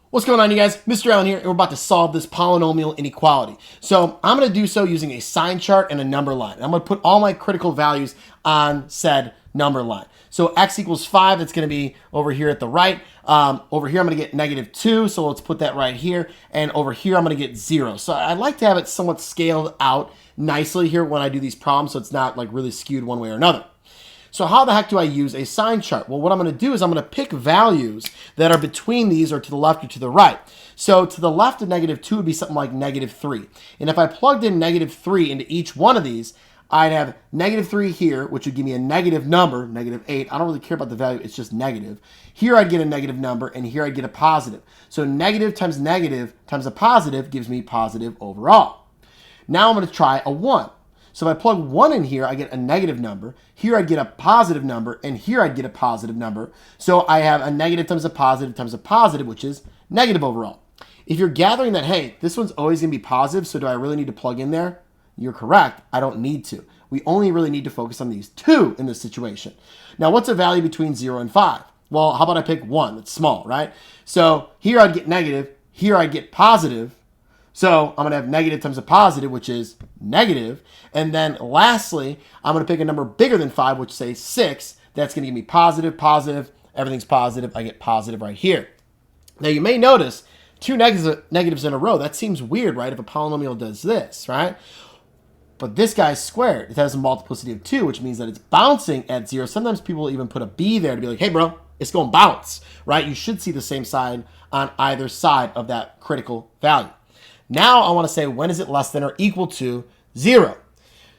What's going on, you guys? Mr. Allen here, and we're about to solve this polynomial inequality. So I'm going to do so using a sign chart and a number line. I'm going to put all my critical values on said number line. So x equals 5, that's going to be over here at the right. Over here, I'm going to get -2, so let's put that right here. And over here, I'm going to get 0. So I like to have it somewhat scaled out nicely here when I do these problems, so it's not like really skewed one way or another. So how the heck do I use a sign chart? Well, what I'm going to do is I'm going to pick values that are between these or to the left or to the right. So to the left of -2 would be something like -3. And if I plugged in -3 into each one of these, I'd have -3 here, which would give me a negative number, -8. I don't really care about the value. It's just negative. Here I'd get a negative number, and here I'd get a positive. So negative times a positive gives me positive overall. Now I'm going to try a 1. So if I plug 1 in here, I get a negative number. Here I'd get a positive number, and here I'd get a positive number. So I have a negative times a positive, which is negative overall. If you're gathering that, hey, this one's always going to be positive, so do I really need to plug in there? You're correct. I don't need to. We only really need to focus on these two in this situation. Now, what's a value between 0 and 5? Well, how about I pick 1? That's small, right? So here I'd get negative. Here I'd get positive. So I'm going to have negative times a positive, which is negative. And then lastly, I'm going to pick a number bigger than 5, which say 6. That's going to give me positive. Everything's positive. I get positive right here. Now you may notice two negatives in a row. That seems weird, right? If a polynomial does this, right? But this guy's squared. It has a multiplicity of 2, which means that it's bouncing at 0. Sometimes people will even put a b there to be like, hey, bro, it's going to bounce, right? You should see the same sign on either side of that critical value. Now I want to say, when is it less than or equal to 0?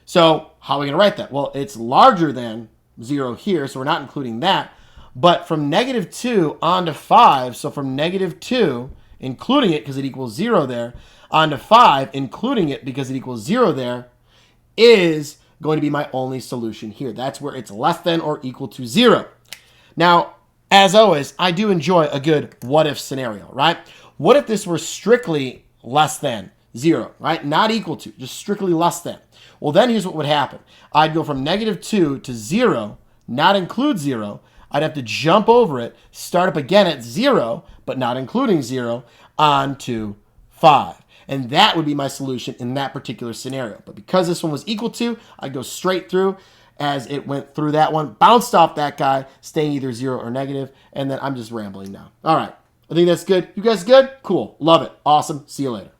So how are we going to write that? Well, it's larger than 0 here, so we're not including that. But from -2 on to 5, so from -2, including it because it equals 0 there, on to 5, including it because it equals 0 there, is going to be my only solution here. That's where it's less than or equal to 0. Now, as always, I do enjoy a good what-if scenario, right? What if this were strictly less than 0, right? Not equal to, just strictly less than. Well, then here's what would happen. I'd go from -2 to 0, not include 0. I'd have to jump over it, start up again at 0, but not including 0, on to 5. And that would be my solution in that particular scenario. But because this one was equal to, I'd go straight through as it went through that one, bounced off that guy, staying either 0 or negative, and then I'm just rambling now. All right. I think that's good. You guys good? Cool. Love it. Awesome. See you later.